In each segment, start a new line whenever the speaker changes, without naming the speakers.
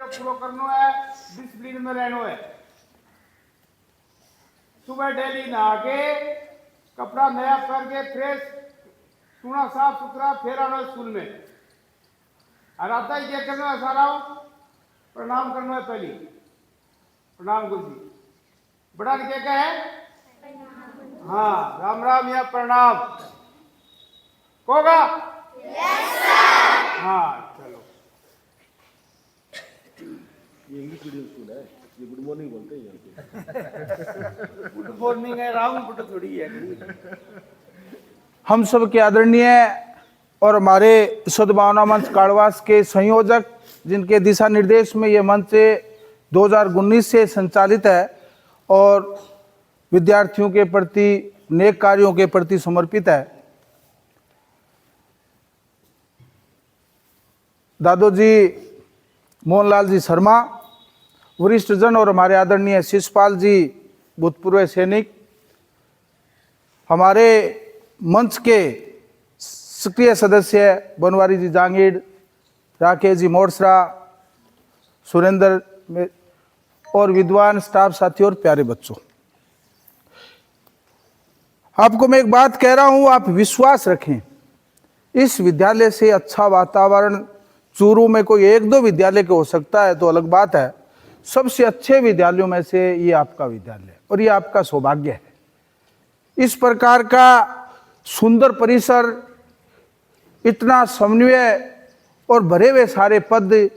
पूरा करना है, डिसिप्लिन में रहना है। सुबह डेली नहा के कपड़ा नया पहन के फ्रेश सुना साफ सुथरा फिर आना स्कूल में। और आता ही क्या करना है, सारा प्रणाम करना है। पहली प्रणाम गुरु जी, बड़ा क्या क्या है, हाँ राम राम या प्रणाम होगा। हाँ चलो,
ये इंग्लिश मीडियम स्कूल है, ये गुड मॉर्निंग बोलते हैं यहाँ पे।
गुड मॉर्निंग है, राम गुड थोड़ी है।
हम सब के आदरणीय और हमारे सद्भावना मंच काड़वास के संयोजक, जिनके दिशा निर्देश में ये मंच 2019 से संचालित है और विद्यार्थियों के प्रति नेक कार्यों के प्रति समर्पित है। दादोजी मोहनलाल जी शर्मा, वरिष्ठ जन और हमारे आदरणीय शिषपाल जी भूतपूर्व सैनिक, हमारे मंच के सक्रिय सदस्य बनवारी जी जांगीड़, राकेश जी मोड़सरा, सुरेंद्र और विद्वान स्टाफ साथी और प्यारे बच्चों, आपको मैं एक बात कह रहा हूं, आप विश्वास रखें। इस विद्यालय से अच्छा वातावरण चूरू में कोई एक दो विद्यालय के हो सकता है तो अलग बात है, सबसे अच्छे विद्यालयों में से ये आपका विद्यालय और ये आपका सौभाग्य है। इस प्रकार का सुंदर परिसर, इतना समन्वय और भरे हुए सारे पद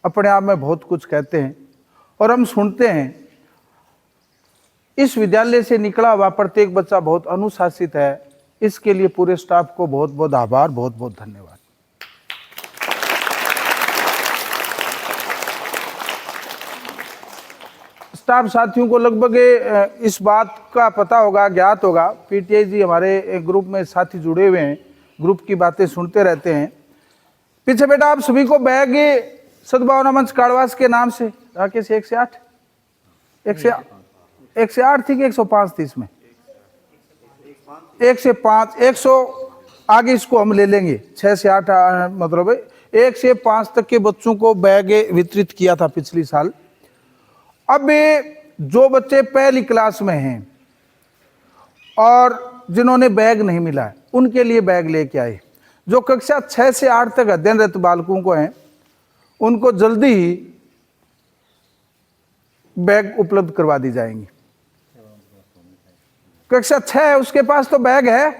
अपने आप में बहुत कुछ कहते हैं। और हम सुनते हैं इस विद्यालय से निकला हुआ प्रत्येक बच्चा बहुत अनुशासित है। इसके लिए पूरे स्टाफ को बहुत बहुत आभार, बहुत बहुत धन्यवाद। स्टाफ साथियों को लगभग इस बात का पता होगा, ज्ञात होगा, पीटीआई जी हमारे ग्रुप में साथी जुड़े हुए हैं, ग्रुप की बातें सुनते रहते हैं। पीछे बेटा आप सभी को बैग सद्भावना मंच काड़वास के नाम से राकेश 1 से 8 थी कि 105 थी, इसमें 1 से 5 100 आगे इसको हम ले लेंगे, 6 से 8 मतलब 1 से 5 तक के बच्चों को बैग वितरित किया था पिछली साल। अब जो बच्चे पहली क्लास में हैं और जिन्होंने बैग नहीं मिला है उनके लिए बैग लेके आए। जो कक्षा 6 से 8 तक अध्ययनरत बालकों को हैं उनको जल्दी ही बैग उपलब्ध करवा दी जाएंगी। कक्षा 6 है उसके पास तो बैग है,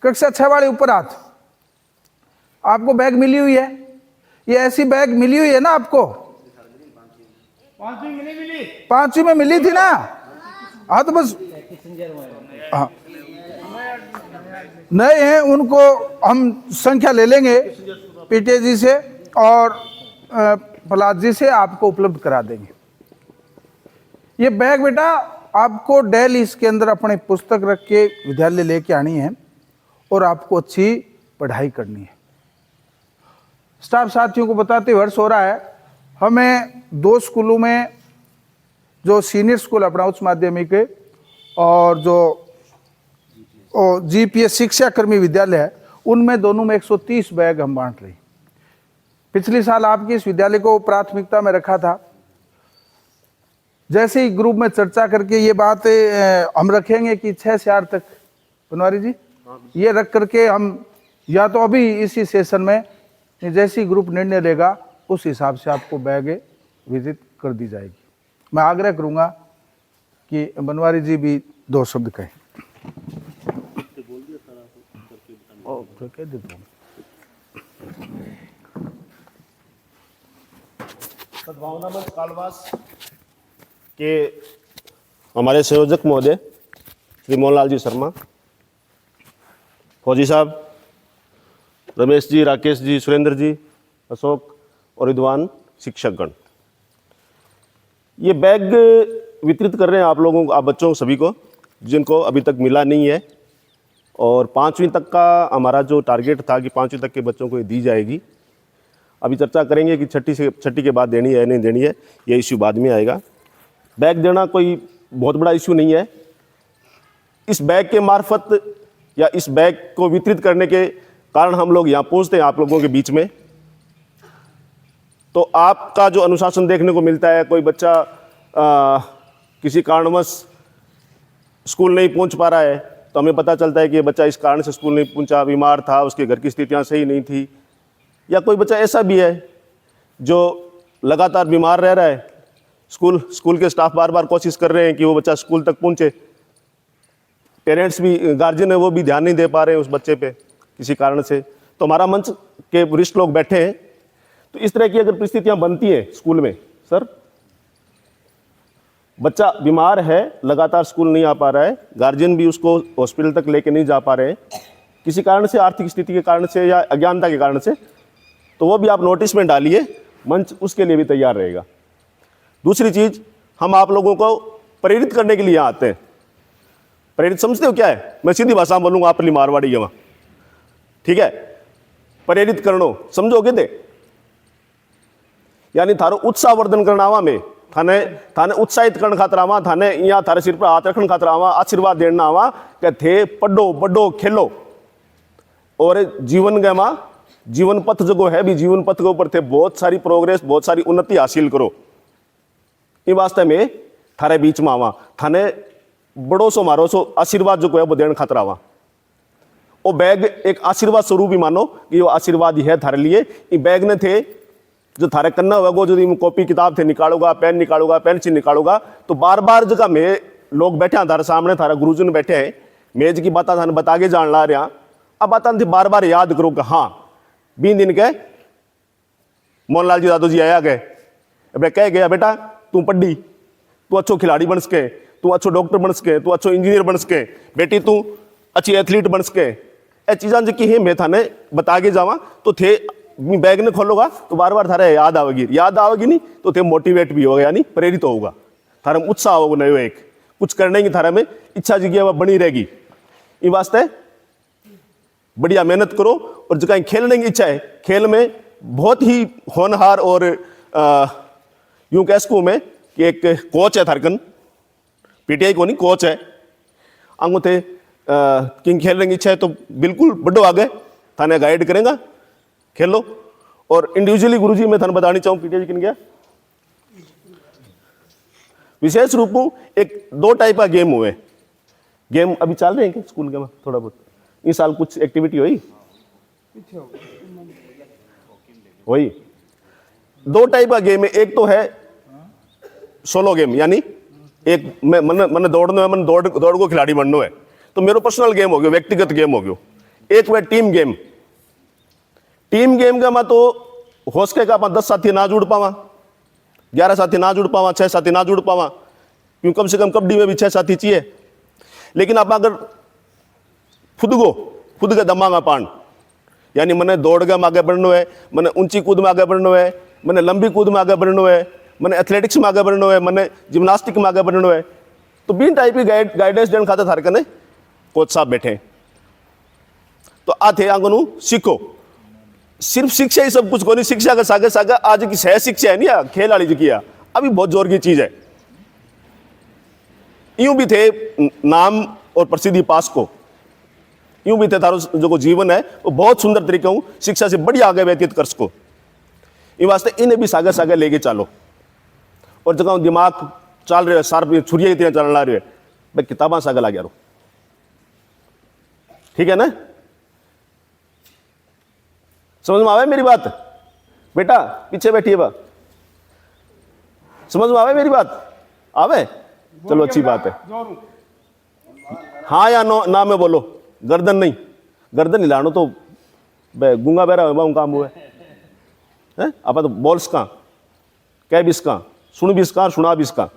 कक्षा 6 वाले ऊपर हाथ, आपको बैग मिली हुई है? ये ऐसी बैग मिली हुई है ना आपको? 5वीं में मिली थी ना? हाँ तो बस हाँ, नए हैं उनको हम संख्या ले लेंगे पीटीआई जी से और प्रहलाद जी से, आपको उपलब्ध करा देंगे। ये बैग बेटा आपको डेली इसके अंदर अपने पुस्तक रख के विद्यालय लेके आनी है और आपको अच्छी पढ़ाई करनी है। स्टाफ साथियों को बताते वर्ष हो रहा है, हमें 2 स्कूलों में, जो सीनियर स्कूल अपना उच्च माध्यमिक और जो जीपीएस शिक्षा कर्मी विद्यालय है, उनमें दोनों में 130 बैग हम बांट रहे हैं। पिछली साल आपके इस विद्यालय को प्राथमिकता में रखा था। जैसे ही ग्रुप में चर्चा करके ये बात हम रखेंगे कि 6 से 8 तक, बनवारी जी ये रख करके हम या तो अभी इसी सेशन में जैसे ही ग्रुप निर्णय लेगा उस हिसाब से आपको बैग विजिट कर दी जाएगी। मैं आग्रह करूंगा कि बनवारी जी भी 2 शब्द कहें। कह देता हूँ।
सद्भावना मंच काड़वास के हमारे संयोजक महोदय श्री मोहनलाल जी शर्मा, फौजी साहब, रमेश जी, राकेश जी, सुरेंद्र जी, अशोक और विद्वान शिक्षकगण, ये बैग वितरित कर रहे हैं आप लोगों को, आप बच्चों सभी को जिनको अभी तक मिला नहीं है। और 5वीं तक का हमारा जो टारगेट था कि 5वीं तक के बच्चों को ये दी जाएगी। अभी चर्चा करेंगे कि छठी के बाद देनी है नहीं देनी है, ये इश्यू बाद में आएगा। बैग देना कोई बहुत बड़ा इश्यू नहीं है। इस बैग के मार्फत या इस बैग को वितरित करने के कारण हम लोग यहाँ पहुँचते हैं आप लोगों के बीच में। तो आपका जो अनुशासन देखने को मिलता है, कोई बच्चा किसी कारणवश स्कूल नहीं पहुंच पा रहा है तो हमें पता चलता है कि ये बच्चा इस कारण से स्कूल नहीं पहुंचा, बीमार था, उसके घर की स्थितियां सही नहीं थी। या कोई बच्चा ऐसा भी है जो लगातार बीमार रह रहा है, स्कूल के स्टाफ बार बार कोशिश कर रहे हैं कि वो बच्चा स्कूल तक पहुंचे, पेरेंट्स भी, गार्जियन है वो भी ध्यान नहीं दे पा रहे हैं उस बच्चे पे किसी कारण से। तो हमारा मंच के वरिष्ठ लोग बैठे हैं, तो इस तरह की अगर परिस्थितियां बनती हैं स्कूल में, सर बच्चा बीमार है, लगातार स्कूल नहीं आ पा रहा है, गार्जियन भी उसको हॉस्पिटल तक लेके नहीं जा पा रहे हैं किसी कारण से, आर्थिक स्थिति के कारण से या अज्ञानता के कारण से, तो वो भी आप नोटिस में डालिए, मंच उसके लिए भी तैयार रहेगा। दूसरी चीज, हम आप लोगों को प्रेरित करने के लिए यहाँ आते हैं। प्रेरित समझते हो क्या है? मैं सीधी भाषा में बोलूंगा, आप मारवाड़ी है वहां, ठीक है? प्रेरित करनो समझोगे थे, यानी थारो उत्साह वर्धन करना आवा में, थाने उत्साहित करने खातर आवा, थाने यहाँ थारे सिर पर हाथ रखने खातर आवा, आशीर्वाद देना आवा कि थे पढ़ो बढ़ो खेलो और जीवन के मां जीवन पथ जो है भी, जीवन पथ के ऊपर थे बहुत सारी प्रोग्रेस, बहुत सारी उन्नति हासिल करो। इन वास्ते में थारे बीच में आवा, थाने बड़ो सो मारो सो आशीर्वाद जो है वो देने खातर आवा। वो बैग एक आशीर्वाद स्वरूप ही मानो कि वो आशीर्वाद ही है थारे लिए। ये बैग ने थे जो थारे कन्ना होगा, जो कॉपी किताब थे निकालोगा, पेन निकालोगा, पेंसिल निकालोगा, तो बार बार जगह में लोग बैठे हैं थारे सामने, थारा गुरुजन बैठे हैं, मेज की बात थाने बता के जान ला रहे हैं, अब बात बार बार याद करो कि हाँ 20 दिन के मोहनलाल जी दादू जी आया गए, अब कह गया बेटा तू पढ़ी, तू अच्छो खिलाड़ी बन सके, तू अच्छो डॉक्टर बन सके, तू अच्छो इंजीनियर बन सके, बेटी तू अच्छी एथलीट बन सके। ए चीज़ा जो कि मैं थाने बता के जावा तो थे बैग ने खोलोगा तो बार बार थारे याद आवेगी नहीं तो थे मोटिवेट भी होगा, यानी प्रेरित होगा, थारे में उत्साह होगा, नयो एक कुछ करने की थारे में इच्छा जी वह बनी रहेगी। इस वास्ते बढ़िया मेहनत करो, और जो कहीं खेलने की इच्छा है, खेल में बहुत ही होनहार और यूं कह सकूँ मैं कि एक कोच है थारकन, पीटीआई को नहीं कोच है, आंगू थे किंग खेलने की इच्छा है तो बिल्कुल बढ़ो आगे, थाने गाइड करेंगे, खेलो। और इंडिविजुअली गुरुजी मैं थाने बतानी चाहूँ पीटीआई किन गया विशेष रूप में एक 2 टाइप का गेम हुए, गेम अभी चल रहे हैं क्या स्कूल के में थोड़ा बहुत, इस साल कुछ एक्टिविटी हुई 2 टाइप का गेम है। एक तो है सोलो गेम, यानी एक मैंने दौड़ना है, मैंने दौड़ को खिलाड़ी बनना है, तो मेरा पर्सनल गेम हो गया, व्यक्तिगत गेम हो गया। एक वह टीम गेम का मैं तो हो सके का 10 साथी ना जुड़ पावा, 11 साथी ना जुड़ पावा, 6 साथी ना जुड़ पावा, क्यों कम से कम कबड्डी में भी 6 साथी चाहिए। लेकिन आप अगर खुद का दमागा पान, यानी मैंने दौड़ के आगे बढ़ना है, मैंने ऊंची कूद में आगे बढ़ना है, मैंने लंबी कूद में आगे बढ़ना है, मैंने एथलेटिक्स में आगे बढ़ना है, मैंने जिम्नास्टिक में आगे बढ़ना है, तो 2 टाइप की गाइडेंस देने खाते थारे कने कोच साहब बैठे। तो आते आंगनू सीखो, सिर्फ शिक्षा ही सब कुछ को नहीं, शिक्षा का सागे सागे आज की सह शिक्षा है नहीं, खेल वाली जो किया अभी बहुत जोर की चीज है। यूं भी थे नाम और प्रसिद्धि पास को, यूं भी थे तारो जो जीवन है वो बहुत सुंदर तरीके हूं शिक्षा से बड़ी आगे व्यतीत कर सको। इन वास्ते इन्हें भी सागे सागे लेके चलो, और जगह दिमाग चल रहे सार छुरिया इतने चलना रहे भाई किताबा सागे ला गया, ठीक है ना? समझ में आवे मेरी बात? बेटा पीछे बैठिए बा, समझ में आवे मेरी बात? आवे? चलो अच्छी बात है। हाँ या नो ना में बोलो, गर्दन नहीं, गर्दन हिलानो तो गूंगा बहरा हुआ काम हुआ है, आप तो बोल सका, कह भी सका, सुन भी सका, सुना भी सका,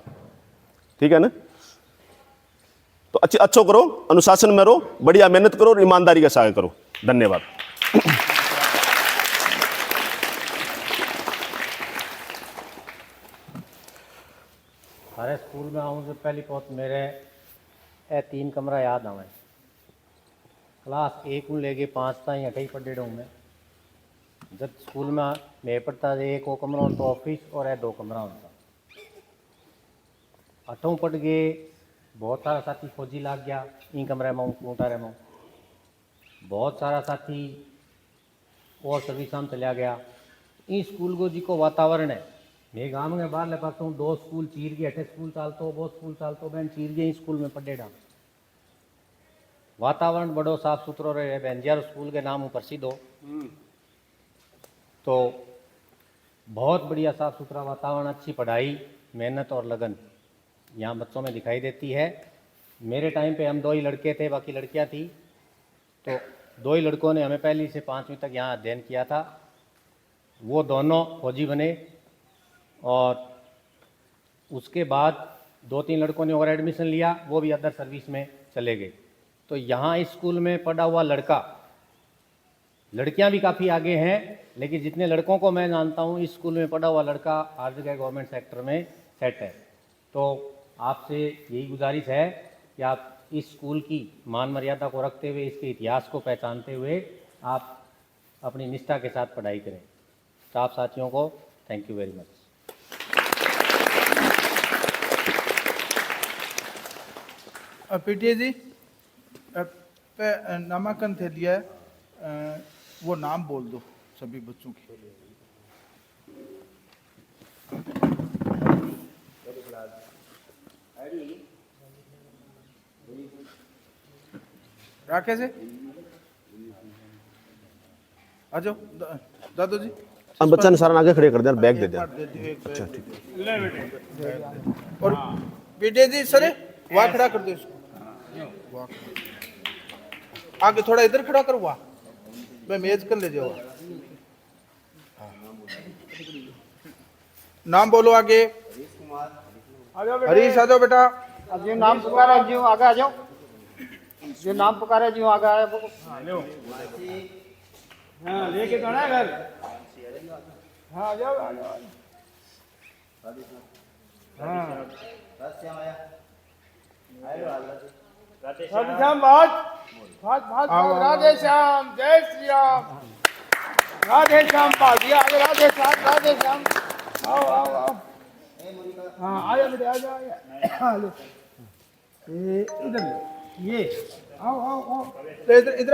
ठीक है ना? तो अच्छो करो, अनुशासन में रहो, बढ़िया मेहनत करो और ईमानदारी के साथ करो। धन्यवाद।
हमारे स्कूल में आऊँ से पहली बहुत मेरे 3 कमरा याद आवे, क्लास 1 को लेके 5 ताई अठे पढ़े हूँ मैं। जब स्कूल में मैं पढ़ता था 1 कमरा होता ऑफिस और 2 कमरा होता। 8वीं पढ़ गए, बहुत सारा साथी फौजी लग गया, इन कमरे में मोटारे में, बहुत सारा साथी और सर्विस में चला गया, इस स्कूल को जी को वातावरण है मैं गांव में बाहर ले पाता हूँ 2 स्कूल चीर के अठे स्कूल चालतो वो स्कूल चालतो बहन चीर के स्कूल में पढ़ेड़ा वातावरण बड़ो साफ सुथरो रहे बेंजियार स्कूल के नाम प्रसिद्ध हो तो बहुत बढ़िया साफ सुथरा वातावरण अच्छी पढ़ाई मेहनत और लगन यहाँ बच्चों में दिखाई देती है। मेरे टाइम पे हम 2 ही लड़के थे बाकी लड़कियाँ थी तो 2 ही लड़कों ने हमें पहली से 5वीं तक यहाँ अध्ययन किया था। वो दोनों फौजी बने और उसके बाद 2-3 लड़कों ने और एडमिशन लिया वो भी अदर सर्विस में चले गए। तो यहाँ इस स्कूल में पढ़ा हुआ लड़का लड़कियाँ भी काफ़ी आगे हैं लेकिन जितने लड़कों को मैं जानता हूँ इस स्कूल में पढ़ा हुआ लड़का हर जगह गवर्नमेंट सेक्टर में सेट है। तो आपसे यही गुजारिश है कि आप इस स्कूल की मान मर्यादा को रखते हुए इसके इतिहास को पहचानते हुए आप अपनी निष्ठा के साथ पढ़ाई करें। स्टाफ साथियों को thank you very much.
PTA ji नामांकन थे लिया है वो नाम बोल दो सभी बच्चों के। राकेश है आ जाओ दादू जी
हम बच्चा ने सारा आगे खड़े कर दिया बैग दे दिया।
अच्छा ठीक और पीटीए जी सर वहाँ खड़ा कर दो इसको वहाँ आगे थोड़ा इधर खड़ा करो वहाँ मैं मेज कर ले जाओ। नाम बोलो आगे। हरीश आ जाओ बेटा।
जो नाम पुकारा जो आगे आ जाओ जो नाम पुकारा जो आगे आए वो
हाँ लेके तो ना घर हाँ आ जाओ हाँ राधे श्याम बात राधे श्याम जय श्री राम राधे श्याम बात राधे श्याम आओ आओ आओ हाँ आ जाओ बेटे आ जाओ इधर ये आओ आओ आओ
इधर इधर